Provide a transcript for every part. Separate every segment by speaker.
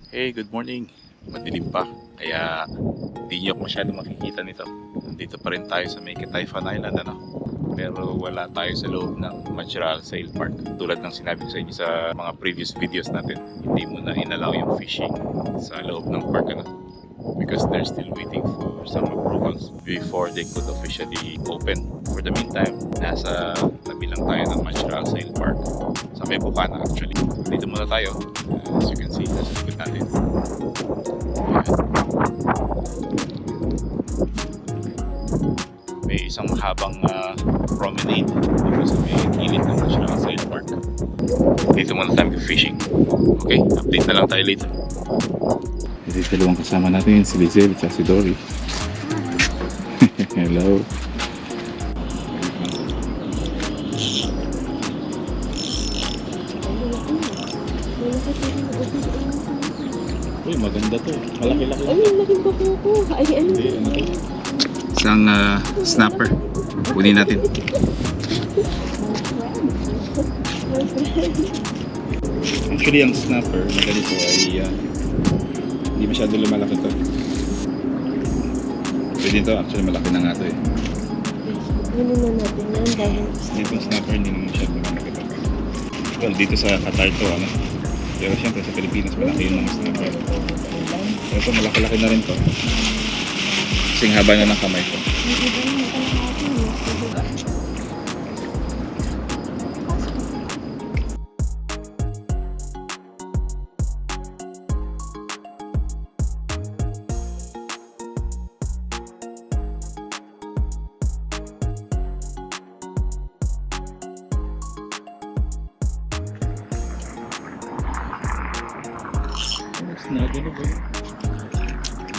Speaker 1: Hey, good morning. Madilim pa, kaya hindi nyo masyado makikita nito. Nandito pa rin tayo sa may Kitayfan Island, ano? Pero wala tayo sa loob ng Natural Sail Park. Tulad ng sinabi ko sa inyo sa mga previous videos natin, hindi mo na inalaw yung fishing sa loob ng park, ano? Because they're still waiting for some approvals before they could officially open. For the meantime, nasa tabi lang tayo ng Natural Sail Park sa may Bukana actually. Dito muna tayo. As you can see, nasa likod natin. May isang mahabang promenade dito sa may gilid ng Natural Sail Park. Dito muna tayo fishing. Okay, update na lang tayo later. Ito yung dalawang kasama natin, si Lizelle at si Dory. Hello. Uy, maganda to. Malaki-laki.
Speaker 2: Ay, laking bako ko. Ay, ano?
Speaker 1: Isang snapper. Kunin natin. Actually, ang snapper na ganito ay hindi masyado lumalaki to. Pwede to, actually malaki na nga to eh.
Speaker 2: Ano na natin yan dahil
Speaker 1: Dito yung snapper hindi naman masyado lumalaki to. Well, dito sa Qatar to, ano? Pero siyempre sa Pilipinas malaki yung mga snapper. Pero ito malaki-laki na rin to. Kasing haba na ng kamay ko. Not gonna be.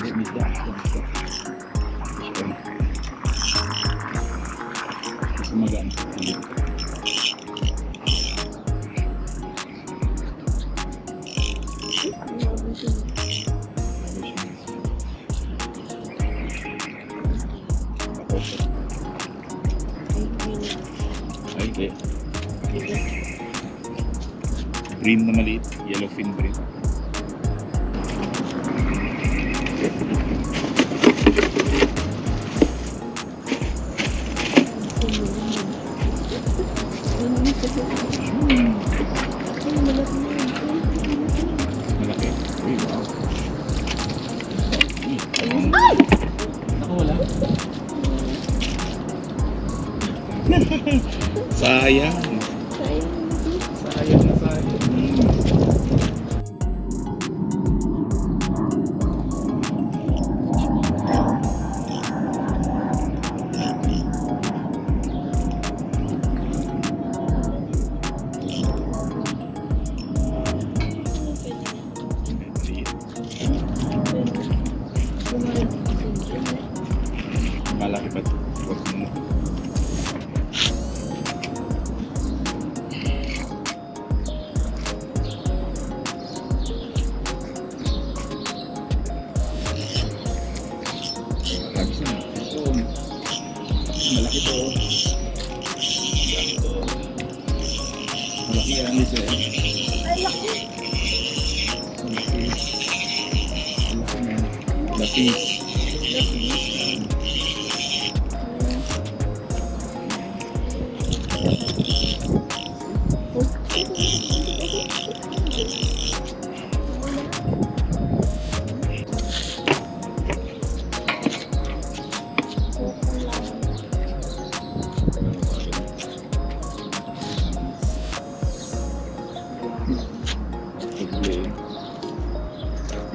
Speaker 1: Let me down. Mas magaan. Okay. Bream na maliit. Yellowfin bream. Malaki. Uy, wow. Ay! Nakawala. Sayang. Sayang na sayang. Malaki pa ito. Huwag mo na. Habis na. Ito. Malaki to. Malaki yan. Malaki. Malaki.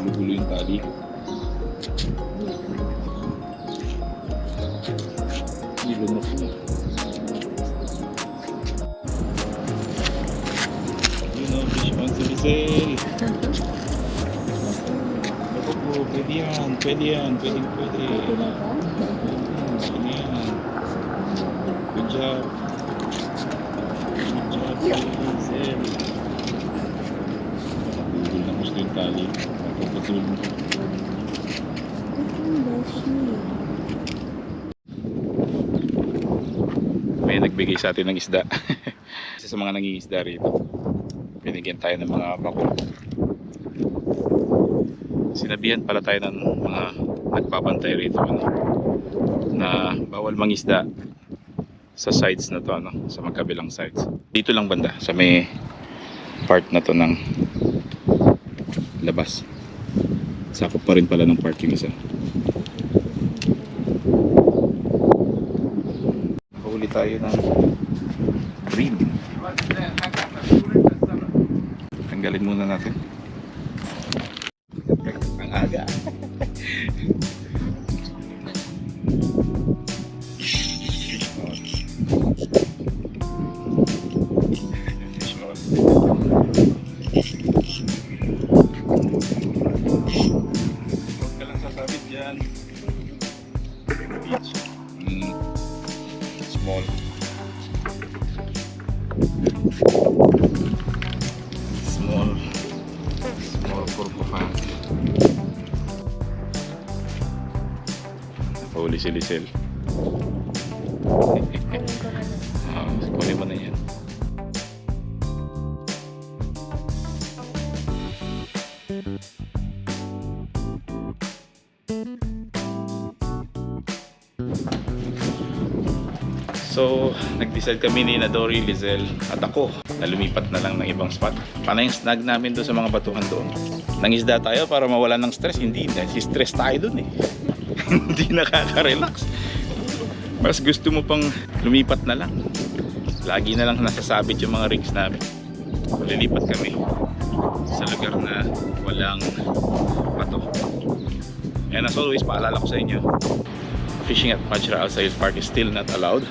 Speaker 1: Gulo-gulo yung tali. Gulo na po. You know, fish on sa Lizelle. Ako po, pwede yan. Pwede yan. Pwede. Pwede yan. Good job. Good job, Lizelle. Gulo na gusto yung tali. Napapatulog mo. May nagbigay sa atin ng isda. Isa sa mga nangingisda rito. Binigyan tayo ng mga bako. Sinabihan pala tayo ng mga nagbabantay rito na bawal mangisda sa sides na to, sa magkabilang sides. Dito lang banda sa may part na to ng labas. Sakop pa rin pala ng parking isa. Huli tayo ng bream. Tanggalin muna natin. Ang aga. Huwag ka lang sasabit dyan. Beach. Small. Small porcupine. Huli si Lisel. Kunin mo na yan. So, nag-decide kami ni Nadori, Lizel at ako na lumipat na lang ng ibang spot. Paano yung snag namin doon sa mga batuhan doon? Nangisda tayo para mawala ng stress? Hindi, si-stress tayo doon eh. Hindi nakaka-relax. Mas gusto mo pang lumipat na lang. Lagi na lang nasasabit yung mga rigs namin. Lilipat kami sa lugar na walang bato. And as always, paalala ko sa inyo, fishing at Majra Al-Sail Park is still not allowed.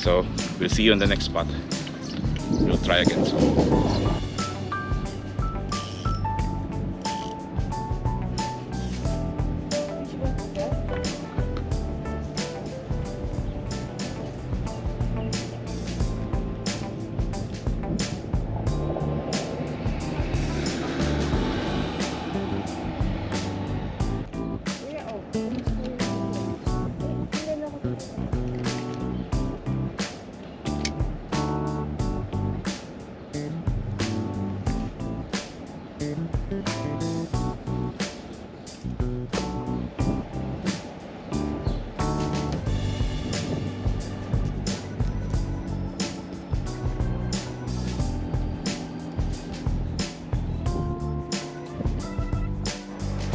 Speaker 1: So, we'll see you on the next spot. We'll try again soon.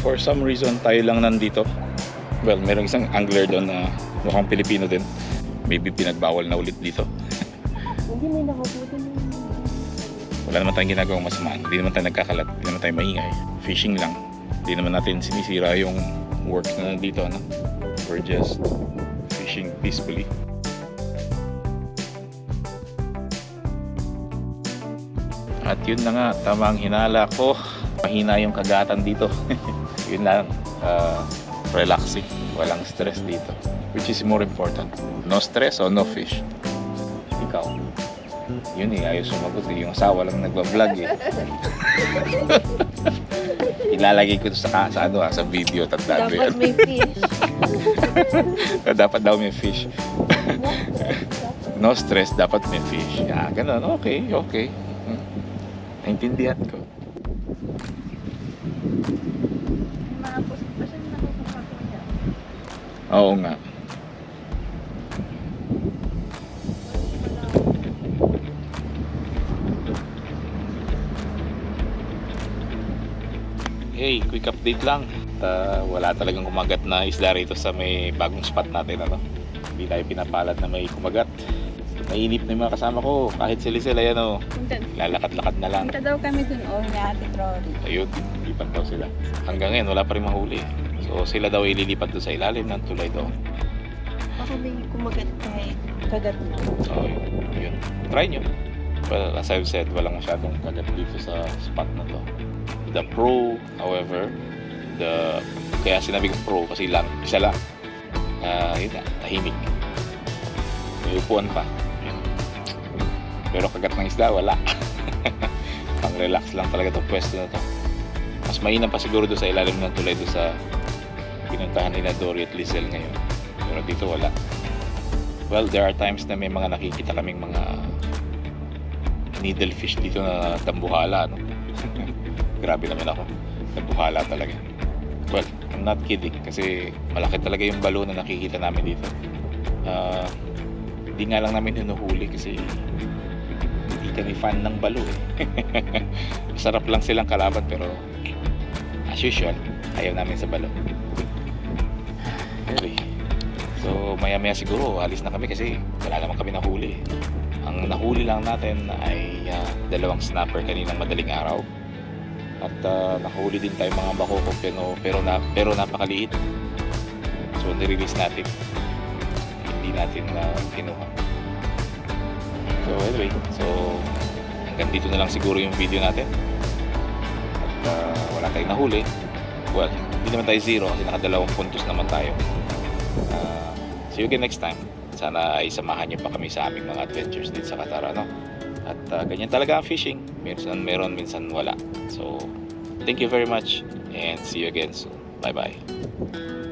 Speaker 1: For some reason, tayo lang nandito. Well, merong isang angler doon na mukhang Pilipino din. Maybe pinagbawal na ulit dito.
Speaker 2: Hindi, may nakabuti na.
Speaker 1: Wala naman tayong ginagawang masama. Hindi naman tayo nagkakalat. Hindi naman tayo maingay. Fishing lang. Hindi naman natin sinisira yung work na nandito. We're just fishing peacefully. At yun na nga, tama ang hinala ko. Mahina yung kagatan dito. Yun lang, relaxing. Walang stress dito. Which is more important. No stress o no fish? Ikaw. Yun ayaw sumagot eh. Yung asawa lang nagbablog eh. Ilalagay ko ito sa video. Tandaan mo
Speaker 2: Dapat
Speaker 1: yan.
Speaker 2: may fish.
Speaker 1: Dapat daw may fish. No stress, dapat may fish. Ganun. Okay. Naintindihan ko. Oo nga. Hey, quick update lang. Wala talagang kumagat na isda rito sa may bagong spot natin. Hindi tayo pinapalad na may kumagat. Mainip na yung mga kasama ko. Kahit sila ayan lalakad-lakad na lang.
Speaker 3: Punta daw kami dun ni Ate Trory.
Speaker 1: Ayun, lipat daw sila. Hanggang ngayon, wala pa rin mahuli. So sila daw ililipat doon sa ilalim ng tulay doon.
Speaker 2: Baka may kumagat kahit kagat na.
Speaker 1: So yun. Try nyo. Well, as I've said, walang masyadong kagat dito sa spot na to. The pro, however, kaya sinabi ko pro kasi isa lang. Yun na, tahimik. May upuan pa. Yun. Pero kagat ng isda, wala. Pang relax lang talaga itong pwesto na to. Mas mainam pa siguro doon sa ilalim ng tulay doon sa pinuntahan nila Dory at Lizel ngayon. Pero dito wala. Well, there are times na may mga nakikita kaming mga needlefish dito na tambuhala. Grabe naman ako. Tambuhala talaga. Well, I'm not kidding kasi malaki talaga yung balon na nakikita namin dito. Di nga lang namin hinuhuli kasi hindi kami fan ng balo eh. Masarap lang silang kalaban pero as usual, ayaw namin sa balo. Anyway, so maya maya siguro alis na kami kasi wala naman kami nahuli. Ang nahuli lang natin ay 2 snapper kaninang madaling araw. At nakahuli din tayo mga bakoko pero napakaliit. So nirelease natin. Hindi natin kinuha. So anyway, hanggang dito na lang siguro yung video natin. At wala tayong nahuli. Well, hindi naman tayo zero kasi naka 2 puntos naman tayo. See you again next time. Sana ay samahan niyo pa kami sa aming mga adventures dito sa Qatar, no? At ganyan talaga ang fishing. Minsan meron, minsan wala. So, thank you very much and see you again soon. Bye-bye.